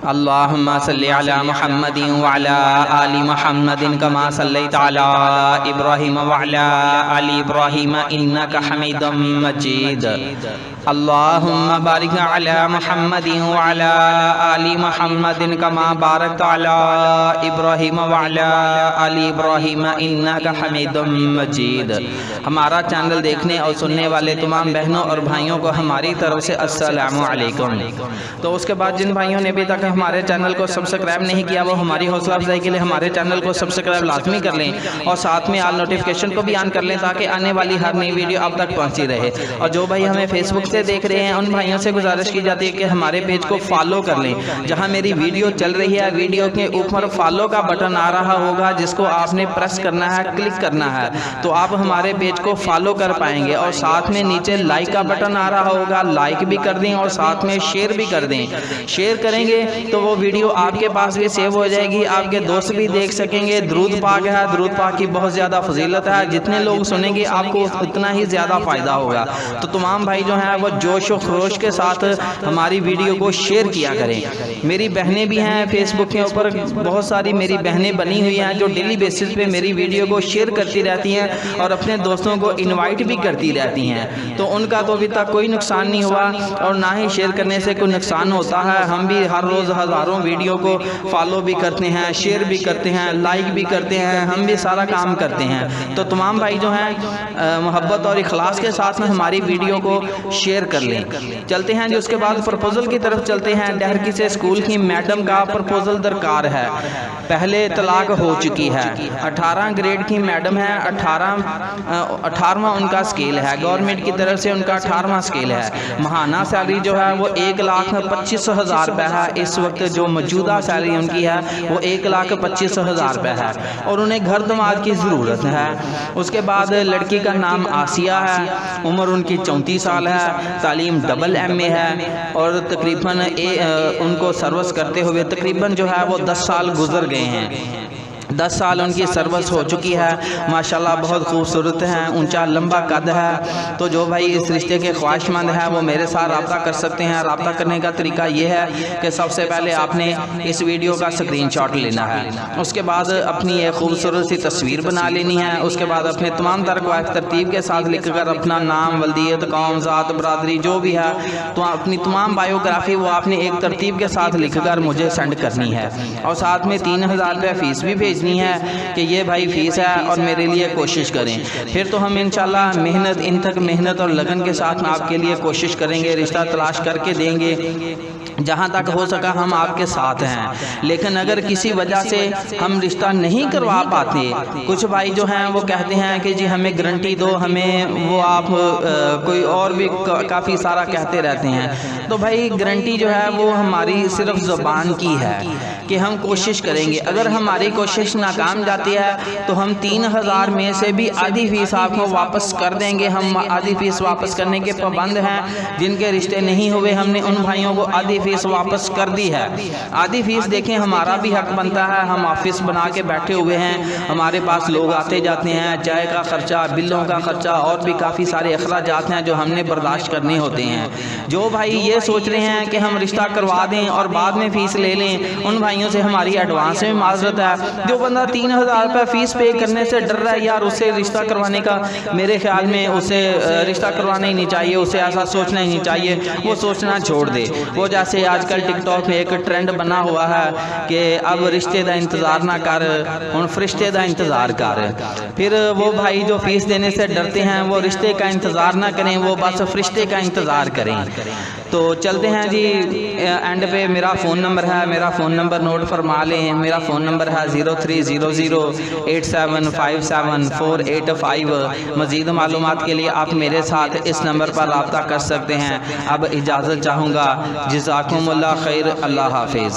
अल्लाहुम्मा सल्लि अला मुहम्मदिन व अला आलि मुहम्मदिन कमा सल्लैता अला इब्राहीम व अला आलि इब्राहीम इन्नका हमीदुम मजीद। अल्लाहुम्मा बारिक अला मुहम्मदिन व अला आलि मुहम्मदिन कमा बारकता अला इब्राहीम व अला आलि इब्राहीम इन्नका हमीदुम मजीद। हमारा चैनल देखने और सुनने वाले तमाम बहनों और भाइयों को हमारी तरफ से अस्सलामु अलैकुम। तो उसके बाद जिन भाइयों ने अभी तक हमारे चैनल को सब्सक्राइब नहीं किया वो हमारी हौसला अफजाई के लिए हमारे चैनल को सब्सक्राइब लाजमी कर लें और साथ में ऑल नोटिफिकेशन को भी ऑन कर लें ताकि आने वाली हर नई वीडियो अब तक पहुंची रहे। और जो भाई हमें फेसबुक से देख रहे हैं उन भाइयों से गुजारिश की जाती है कि हमारे पेज को फॉलो कर लें। जहां मेरी वीडियो चल रही है वीडियो के ऊपर फॉलो का बटन आ रहा होगा जिसको आपने प्रेस करना है, क्लिक करना है, तो आप हमारे पेज को फॉलो कर पाएंगे। और साथ में नीचे लाइक का बटन आ रहा होगा, लाइक भी कर दें और साथ में शेयर भी कर दें। शेयर करेंगे तो वो वीडियो आपके पास भी सेव हो जाएगी, आपके दोस्त भी देख सकेंगे। दुरूद पाक है, दुरूद पाक की बहुत ज़्यादा फजीलत है, जितने लोग सुनेंगे आपको उतना ही ज़्यादा फ़ायदा होगा। तो तमाम भाई जो हैं वो जोश और खरोश के साथ हमारी वीडियो को शेयर किया करें। मेरी बहनें भी हैं फेसबुक के ऊपर, बहुत सारी मेरी बहनें बनी हुई हैं जो डेली बेसिस पे मेरी वीडियो को शेयर करती रहती हैं और अपने दोस्तों को इनवाइट भी करती रहती हैं। तो उनका तो अभी तक कोई नुकसान नहीं हुआ और ना ही शेयर करने से कोई नुकसान होता है। हम भी हर रोज़ हज़ारों वीडियो को फॉलो भी करते हैं, शेयर भी करते हैं, लाइक भी करते हैं, हम भी सारा काम करते हैं। तो तमाम भाई जो हैं मोहब्बत और इखलास के साथ में हमारी वीडियो को शेयर कर लें। चलते हैं जो उसके बाद प्रपोजल की तरफ चलते हैं। डहरकी से स्कूल की मैडम का प्रपोजल दरकार है, पहले तलाक हो चुकी है, 18 ग्रेड की मैडम है, 18वां उनका स्केल है, गवर्नमेंट की तरफ से उनका 18वां स्केल है। महाना सैलरी जो है वो 1,25,000 रुपये है। इस वक्त जो मौजूदा सैलरी उनकी है वो 1,25,000 रुपये है और उन्हें घर दमाद की ज़रूरत है। उसके बाद लड़की का नाम आसिया है, उम्र उनकी 34 साल है, तालीम डबल MA है और तकरीबन उनको सर्विस करते हुए तकरीबन जो है वो 10 साल गुजर गए हैं। 10 साल उनकी सर्विस हो चुकी है। माशाल्लाह बहुत खूबसूरत हैं, ऊंचा लंबा कद है। तो जो भाई इस रिश्ते के ख्वाहिशमंद हैं वो मेरे साथ रब्ता कर सकते हैं। रब्ता करने का तरीका ये है कि सबसे पहले आपने इस वीडियो का स्क्रीनशॉट लेना है, उसके बाद अपनी एक खूबसूरत सी तस्वीर बना लेनी है, उसके बाद अपने तमाम तरतीब के साथ लिख कर अपना नाम, वल्दियत, कौम, ज़ात, बरादरी जो भी है तो अपनी तमाम बायोग्राफी वो आपने एक तरतीब के साथ लिख कर मुझे सेंड करनी है। और साथ में 3,000 रुपये फ़ीस भी भेजनी है कि ये भाई फीस है और मेरे लिए कोशिश करें। फिर तो हम इंशाल्लाह मेहनत इन तक मेहनत और लगन के साथ में आपके लिए कोशिश करेंगे, रिश्ता तलाश करके देंगे, जहाँ तक हो सका हम आपके साथ हैं। लेकिन अगर किसी वजह से हम रिश्ता नहीं करवा पाते, कुछ भाई जो हैं वो कहते हैं कि जी हमें गारंटी दो, हमें वो आप कोई और भी काफ़ी सारा कहते रहते हैं। तो भाई गारंटी जो है वो हमारी सिर्फ ज़ुबान की है कि हम कोशिश करेंगे। अगर हमारी कोशिश नाकाम जाती है तो हम 3,000 में से भी आधी फीस आपको वापस कर देंगे। हम आधी फीस वापस करने के पाबंद हैं। जिनके रिश्ते नहीं हुए हमने उन भाइयों को आधी फीस वापस कर दी है। आधी फीस देखें हमारा भी हक बनता है, हम ऑफिस बना के बैठे हुए हैं, हमारे पास लोग आते जाते हैं, चाय का खर्चा, बिलों का खर्चा और भी काफ़ी सारे अखराजात हैं जो हमने बर्दाश्त करने होते हैं। जो भाई ये सोच रहे हैं कि हम रिश्ता करवा दें और बाद में फ़ीस ले लें, उन भाइयों से हमारी एडवांस में माजरत है। जो बंदा 3,000 रुपये फ़ीस पे करने से डर रहा है यार, उससे रिश्ता करवाने का मेरे ख्याल में उसे रिश्ता करवाना ही नहीं चाहिए, उसे ऐसा सोचना ही नहीं चाहिए, वो सोचना छोड़ दे। वो जैसे आजकल टिकटॉक में एक ट्रेंड बना हुआ है कि अब रिश्ते का इंतज़ार ना कर, उन फरिश्ते का इंतज़ार कर। फिर वो भाई जो फीस देने से डरते हैं वो रिश्ते का इंतज़ार ना करें, वो बस फरिश्ते का इंतज़ार करें। तो चलते हैं जी, एंड पे मेरा फ़ोन नंबर है, मेरा फ़ोन नंबर नोट फरमा लें। मेरा फ़ोन नंबर है 030087574885। मज़ीद मालूमात के लिए आप मेरे साथ इस नंबर पर रब्ता कर सकते हैं। अब इजाज़त चाहूँगा। जज़ाकुमुल्लाह खैर। अल्लाह हाफिज़।